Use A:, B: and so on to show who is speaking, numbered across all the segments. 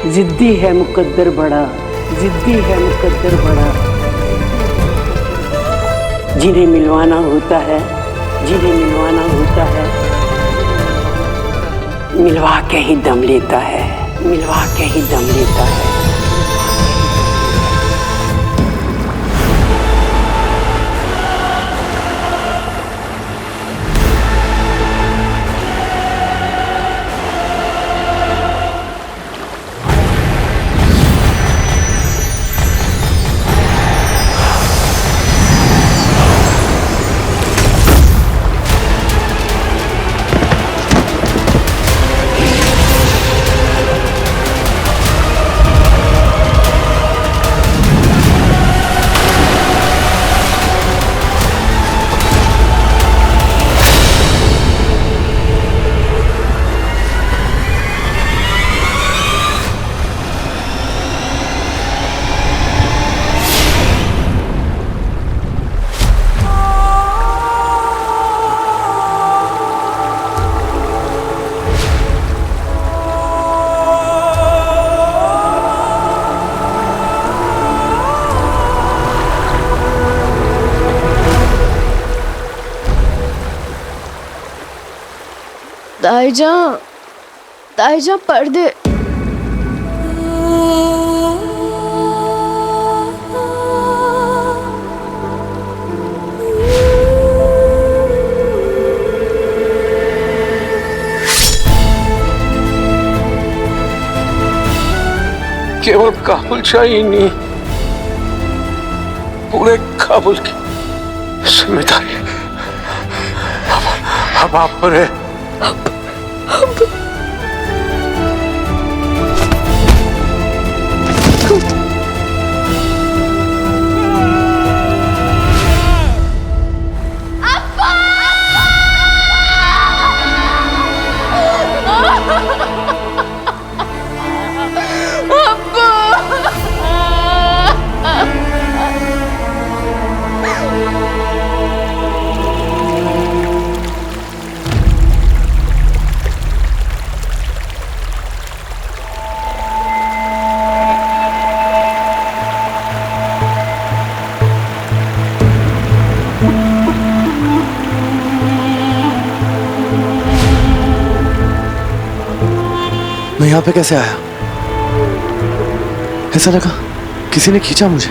A: जिद्दी है मुकद्दर बड़ा, जिद्दी है मुकद्दर बड़ा। जिन्हें मिलवाना होता है, जिन्हें मिलवाना होता है, मिलवा के ही दम लेता है, मिलवा के ही दम लेता है।
B: ताईजा, ताईजा पर्दे।
C: केवल काबुल शाही नहीं, पूरे काबुल की जिम्मेदारी अब आप पर है।
D: मैं यहाँ पे कैसे आया? ऐसा लगा किसी ने खींचा मुझे।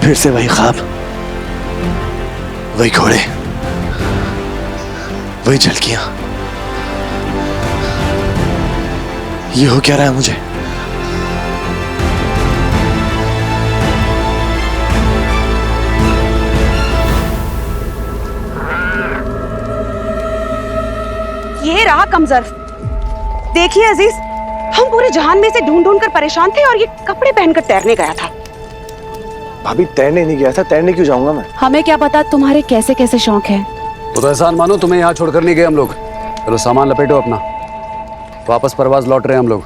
D: फिर से वही ख्वाब, वही घोड़े, वही झलकियां। ये हो क्या रहा है मुझे?
E: ये रहा कमजर। देखिए अजीज, हम पूरे जहान में से ढूंढ ढूंढ कर परेशान थे और ये कपड़े पहनकर तैरने गया था।
D: भाभी तैरने नहीं गया था, तैरने क्यों जाऊंगा मैं?
E: हमें क्या पता तुम्हारे कैसे कैसे शौक हैं।
F: तो एहसान मानो तुम्हें यहाँ छोड़कर नहीं गए हम लोग। चलो सामान लपेटो अपना, वापस परवाज लौट रहे हैं हम लोग।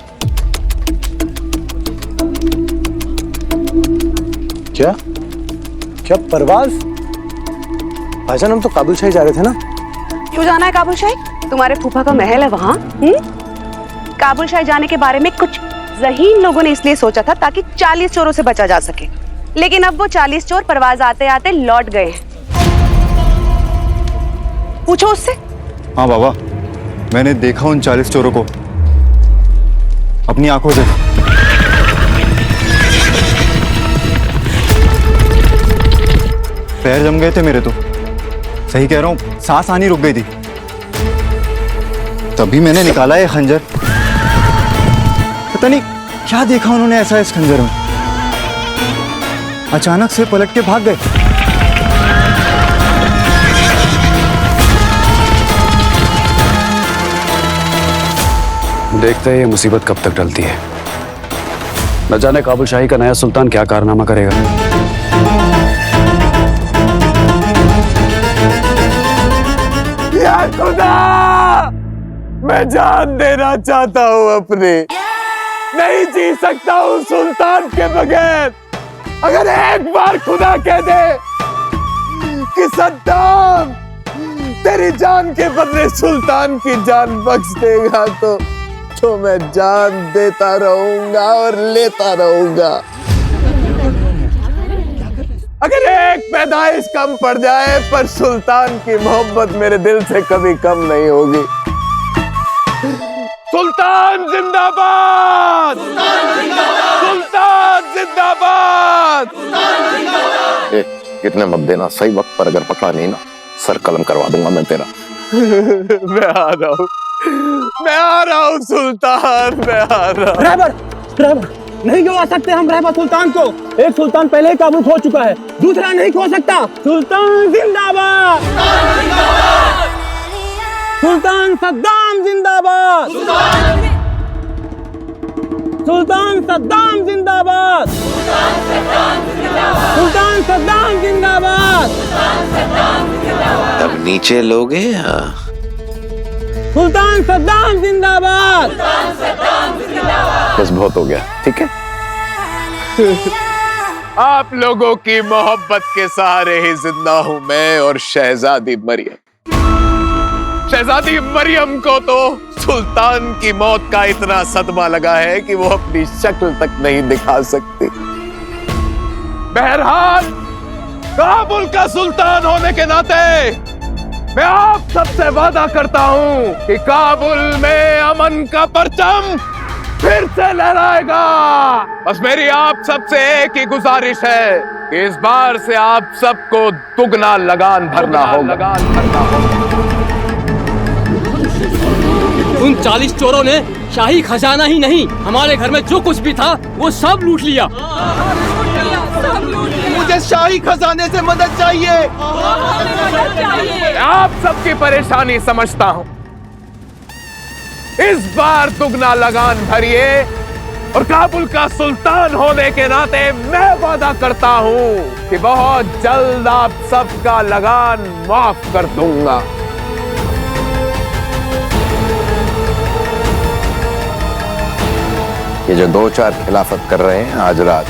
D: क्या क्या परवाज? भाईजान हम तो काबुल शाही जा रहे थे ना।
E: क्यों जाना है काबुल शाही? तुम्हारे फूफा का महल है वहाँ। काबुल शाही जाने के बारे में कुछ ज़हीन लोगों ने इसलिए सोचा था ताकि 40 चोरों से बचा जा सके, लेकिन अब वो 40 चोर परवाज आते आते लौट गए हैं। पूछो उससे।
G: हाँ बाबा, मैंने देखा उन 40 चोरों को अपनी आंखों से। पैर जम गए थे मेरे तो, सही कह रहा हूँ, सांस आनी रुक गई थी। तभी मैंने निकाला ये खंजर। पता नहीं क्या देखा उन्होंने ऐसा इस खंजर में, अचानक से पलट के भाग गए।
F: देखते हैं ये मुसीबत कब तक टलती है। न जाने काबुल शाही का नया सुल्तान क्या कारनामा करेगा।
H: या खुदा, मैं जान देना चाहता हूँ अपनी, नहीं जी सकता हूँ सुल्तान के बगैर। अगर एक बार खुदा कह दे कि सद्दाम तेरी जान के बदले सुल्तान की जान बख्श देगा तो मैं जान देता रहूंगा और लेता रहूंगा। अगर एक पैदाइश कम पड़ जाए पर सुल्तान की मोहब्बत मेरे दिल से कभी कम नहीं होगी। सुल्तान जिंदाबाद! सुल्तान जिंदाबाद!
I: कितने मत देना, सही वक्त पर अगर पकड़ा नहीं ना सर कलम करवा दूंगा मैं तेरा।
H: मैं आ रहा हूँ सुल्तान, मैं आ रहा हूँ।
D: रहबर नहीं गवा सकते हम रहबर सुल्तान को। एक सुल्तान पहले ही काबुल खो चुका है, दूसरा नहीं खो सकता। सुल्तान जिंदाबाद! सुल्तान सद्दाम जिंदाबाद! सुल्तान सद्दाम जिंदाबाद! सुल्तान सद्दाम जिंदाबाद!
I: तब नीचे लोगे या?
D: सुल्तान सद्दाम जिंदाबाद!
I: बस बहुत हो गया, ठीक है।
H: आप लोगों की मोहब्बत के सहारे ही जिंदा हूं मैं और शहजादी मरियम। शहजादी मरियम को तो सुल्तान की मौत का इतना सदमा लगा है कि वो अपनी शक्ल तक नहीं दिखा सकती। बहरहाल काबुल का सुल्तान होने के नाते मैं आप सबसे वादा करता हूं कि काबुल में अमन का परचम फिर से लहराएगा। बस मेरी आप सबसे एक ही गुजारिश है कि इस बार से आप सबको दुगना लगान भरना होगा।
J: उन 40 चोरों ने शाही खजाना ही नहीं, हमारे घर में जो कुछ भी था वो सब लूट लिया।
H: मुझे शाही खजाने से मदद चाहिए। आप सबकी परेशानी समझता हूं। इस बार दुगना लगान भरिए और काबुल का सुल्तान होने के नाते मैं वादा करता हूं कि बहुत जल्द आप सबका लगान माफ कर दूंगा।
I: ये जो 2-4 खिलाफत कर रहे हैं आज रात,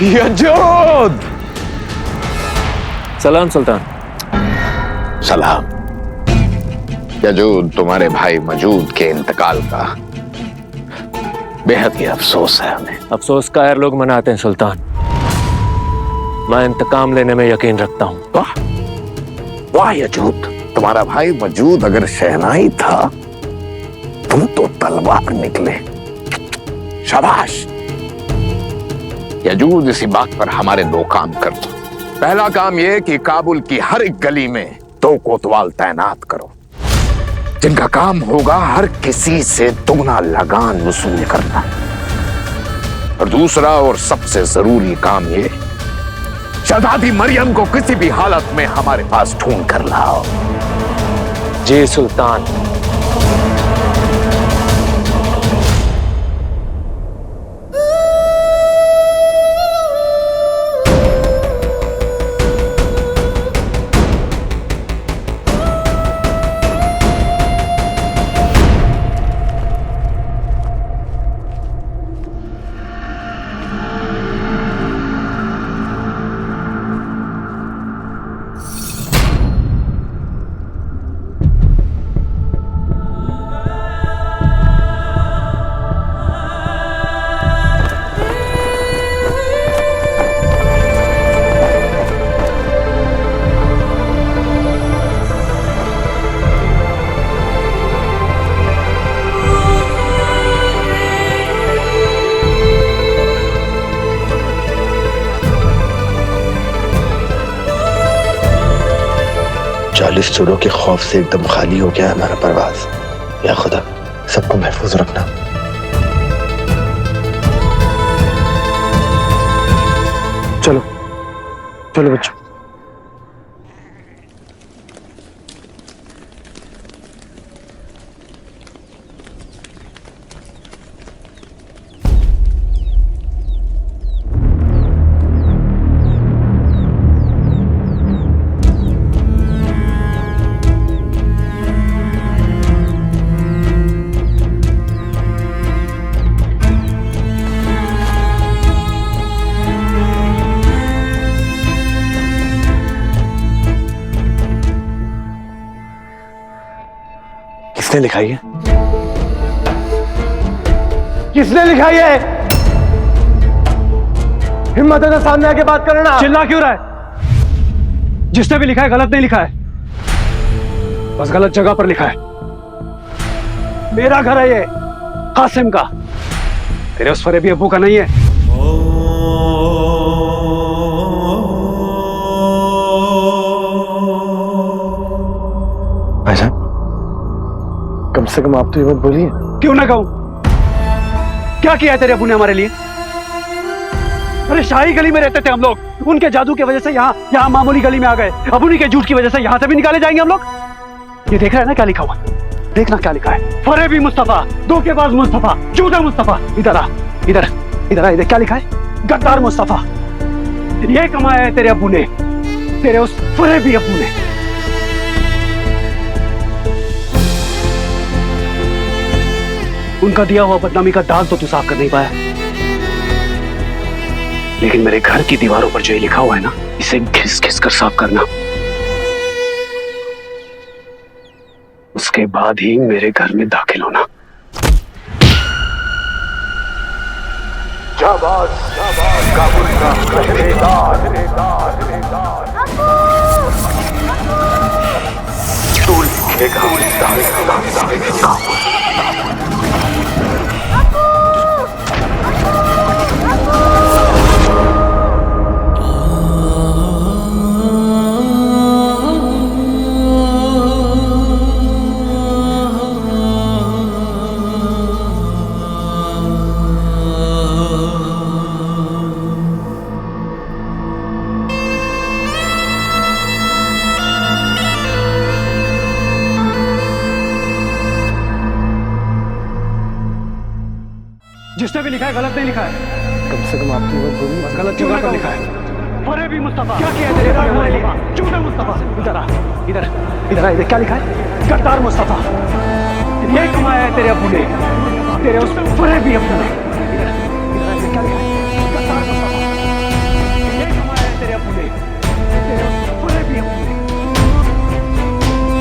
H: यजूद!
C: सलाम सुल्तान।
I: सलाम। यजूद, तुम्हारे भाई मजूद के इंतकाल का बेहद ही अफसोस है हमें।
C: अफसोस कायर लोग मनाते हैं सुल्तान, मैं इंतकाम लेने में यकीन रखता हूँ।
I: वाह वाह यजूद, तुम्हारा भाई मजूद अगर शहनाई था, तुम तो तलवार निकले। शाबाश यजूद, इसी बात पर हमारे 2 काम कर दो। पहला काम यह कि काबुल की हर एक गली में 2 कोतवाल तैनात करो, जिनका काम होगा हर किसी से दुगना लगान वसूल करना। और दूसरा और सबसे जरूरी काम ये, शहजादी मरियम को किसी भी हालत में हमारे पास ढूंढ कर लाओ।
C: जी सुल्तान।
K: चोरों के खौफ से एकदम खाली हो गया है हमारा परवाज। या खुदा, सबको महफूज रखना। चलो चलो बच्चों, किसने लिखाई है?
H: किसने लिखाई है? हिम्मत है तो सामने आके बात करना।
D: चिल्ला क्यों रहा है? जिसने भी लिखा है गलत नहीं लिखा है, बस गलत जगह पर लिखा है। मेरा घर है ये, कासिम का, तेरे उस फरेबी अब्बू का नहीं है।
K: भाईजान, कम से कम आप तो ये बात बोलिए।
D: क्यों ना कहूं? क्या किया है तेरे अब्बू ने हमारे लिए? अरे शाही गली में रहते थे हम लोग, उनके जादू की वजह से यहाँ मामूली गली में आ गए। अब उन्हीं के झूठ की वजह से यहाँ से भी निकाले जाएंगे हम लोग। ये देख रहा है ना क्या लिखा हुआ? देखना क्या लिखा है। फरेबी मुस्तफा, धोखेबाज मुस्तफा, झूठा मुस्तफा। इधर आ, इधर इधर आ, इधर क्या लिखा है? गद्दार मुस्तफा। ये कमाया है तेरे अब्बू ने, तेरे उस फरेबी अब्बू ने। उनका दिया हुआ बदनामी का दाग तो तू साफ कर नहीं पाया, लेकिन मेरे घर की दीवारों पर जो ये लिखा हुआ है ना, इसे घिस घिस कर साफ करना। उसके बाद ही मेरे घर में दाखिल होना।
I: शाबाश, शाबाश, काबुल का पहरेदार। तू लिखेगा
D: जिसने भी लिखा है गलत नहीं लिखा है।
K: कम से कम आप तो ये बात बोलिए।
D: बस गलत जगह पर लिखा है। फरेबी मुस्तफा, क्या किया तेरे हमारे लिए? झूठा मुस्तफा। इधर आ, इधर इधर आ, इधर क्या लिखा है? गद्दार मुस्तफा। ये कमाया है तेरे अब्बू ने, तेरे उस फरेबी अब्बू ने। इधर इधर क्या लिखा है? गद्दार मुस्तफा। ये कमाया है तेरे अब्बू ने, तेरे उस फरेबी अब्बू ने।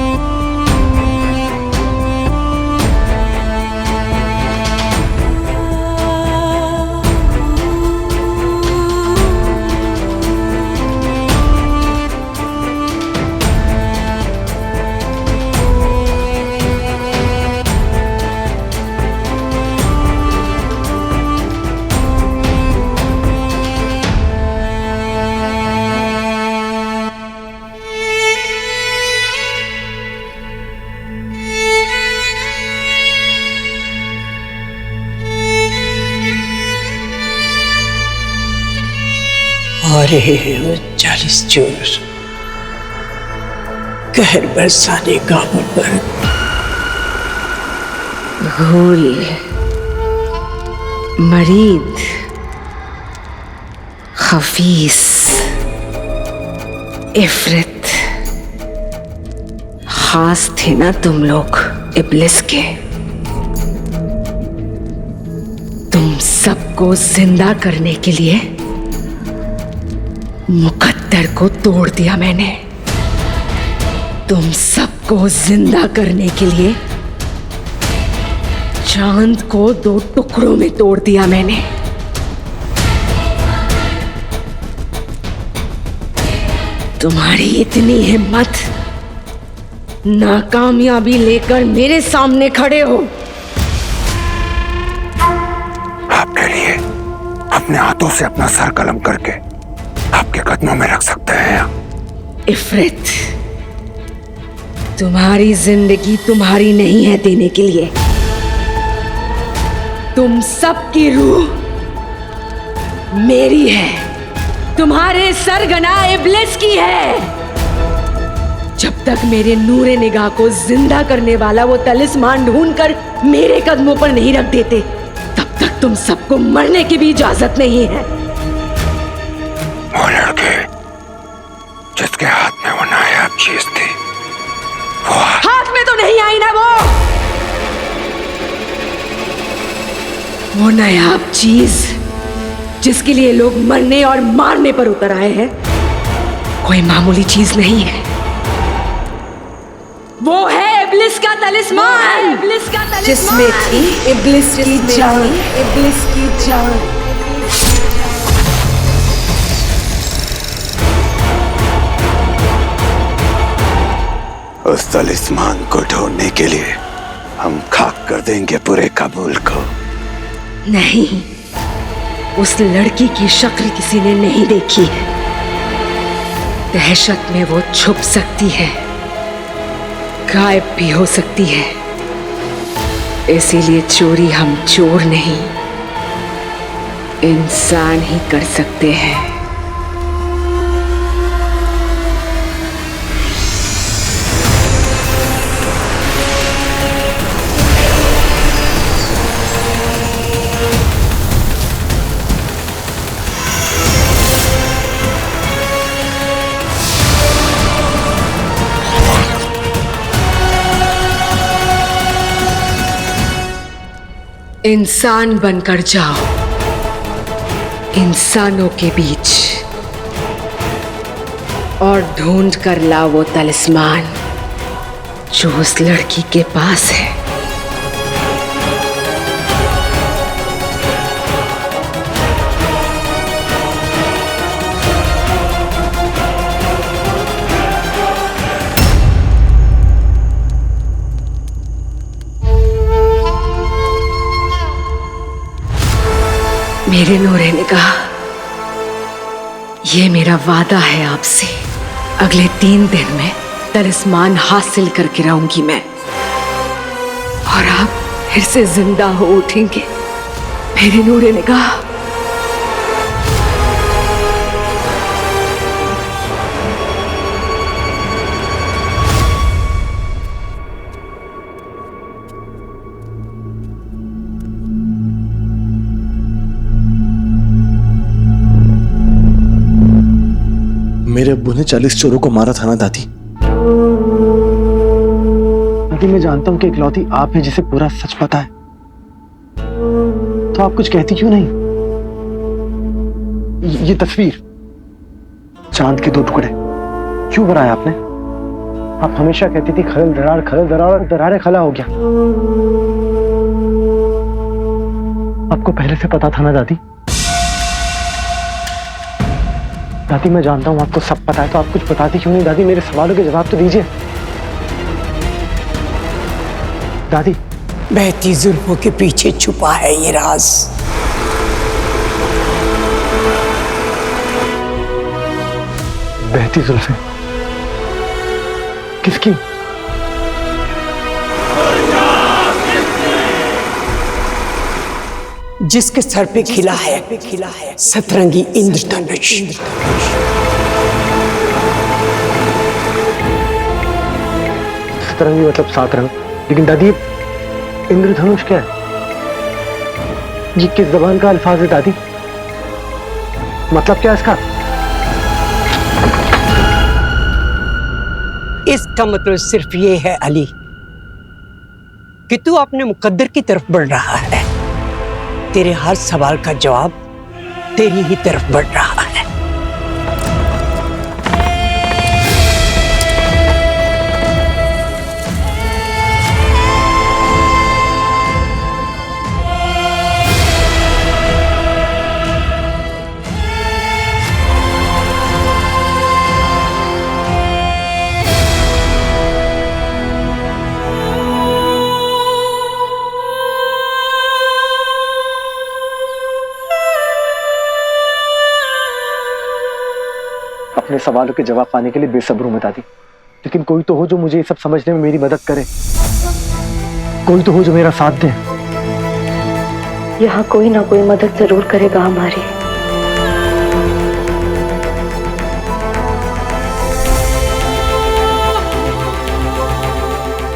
A: अरे वो 40 चोर कहर बरसाने काबुल पर।
L: घोल, मरीद, खफीस, इफरत, खास थे ना तुम लोग इब्लिस के। तुम सबको जिंदा करने के लिए मुकद्दर को तोड़ दिया मैंने। तुम सबको जिंदा करने के लिए चांद को 2 टुकड़ों में तोड़ दिया मैंने। तुम्हारी इतनी हिम्मत, नाकामयाबी लेकर मेरे सामने खड़े हो।
I: आपके लिए अपने हाथों से अपना सर कलम करके आपके कदमों में रख सकते हैं।
L: इफरत, तुम्हारी जिंदगी तुम्हारी नहीं है देने के लिए। तुम सबकी रूह मेरी है, तुम्हारे सरगना इब्लिस की है। जब तक मेरे नूरे निगाह को जिंदा करने वाला वो तलिस्मान ढूंढकर मेरे कदमों पर नहीं रख देते, तब तक तुम सबको मरने की भी इजाजत नहीं है।
I: वो लड़के जिसके हाथ में वो नायाब चीज थी, वो
L: हाथ में तो नहीं आई ना वो नायाब चीज जिसके लिए लोग मरने और मारने पर उतर आए हैं, कोई मामूली चीज नहीं है। वो है इब्लिस का तलिस्मान, जिसमें थी इब्लिस की जान, इब्लिस की जान।
H: उस तलिस्मान को ढूंढने के लिए हम खाक कर देंगे पूरे काबुल को।
L: नहीं, उस लड़की की शक्ल किसी ने नहीं देखी है। दहशत में वो छुप सकती है, गायब भी हो सकती है। इसीलिए चोरी हम चोर नहीं, इंसान ही कर सकते हैं। इंसान बनकर जाओ इंसानों के बीच और ढूंढ कर लाओ वो तलिस्मान जो उस लड़की के पास है। मेरे नूरे निगाह, ये मेरा वादा है आपसे। अगले 3 दिन में तलिस्मान हासिल करके रहूंगी मैं, और आप फिर से जिंदा हो उठेंगे मेरे नूरे निगाह।
K: मेरे अब्बू ने 40 चोरों को मारा था ना दादी।
M: दादी, मैं जानता हूं कि इकलौती आप हैं जिसे पूरा सच पता है, तो आप कुछ कहती क्यों नहीं? ये तस्वीर, चांद के 2 टुकड़े क्यों बनाया आपने? आप हमेशा कहती थी खलल दरार, खलल दरार, दरारे खला हो गया। आपको पहले से पता था ना दादी? दादी, मैं जानता हूं आपको सब पता है, तो आप कुछ बताती क्यों नहीं? दादी, मेरे सवालों के जवाब तो दीजिए। दादी,
A: बहती जुल्फों के पीछे छुपा है ये राज।
M: बहती जुल्फें किसकी?
A: जिसके सर पे खिला है सतरंगी इंद्रधनुष।
M: सतरंगी मतलब 7 रंग, लेकिन दादी इंद्रधनुष क्या है? ये किस जबान का अल्फाज है दादी? मतलब क्या है इसका?
A: इसका मतलब सिर्फ ये है अली कि तू अपने मुकद्दर की तरफ बढ़ रहा है। तेरे हर सवाल का जवाब तेरी ही तरफ बढ़ रहा है।
M: अपने सवालों के जवाब पाने के लिए बेसब्र हूं मैं दादी, लेकिन कोई तो हो जो मुझे ये सब समझने में मेरी मदद करे। कोई तो हो जो मेरा साथ दे।
B: यहाँ कोई ना कोई मदद जरूर करेगा हमारी।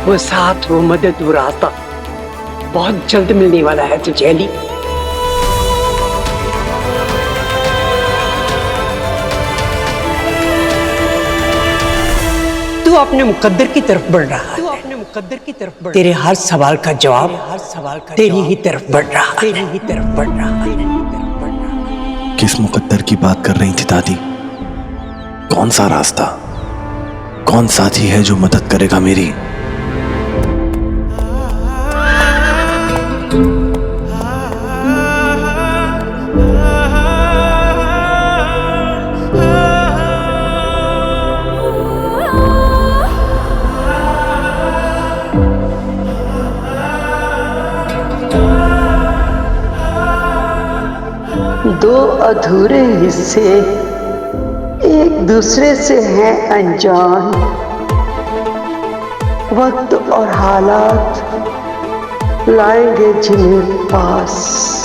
A: वो साथ, वो मदद, वो रास्ता बहुत जल्द मिलने वाला है तुझे अली। तू अपने मुकद्दर की तरफ बढ़ रहा है। तेरे हर सवाल का जवाब तेरी ही तरफ बढ़ रहा है।
K: किस मुकद्दर की बात कर रही थी दादी? कौन सा रास्ता, कौन साथी है जो मदद करेगा मेरी?
A: अधूरे हिस्से एक दूसरे से हैं अनजान। वक्त और हालात लाएंगे जिन्हें पास।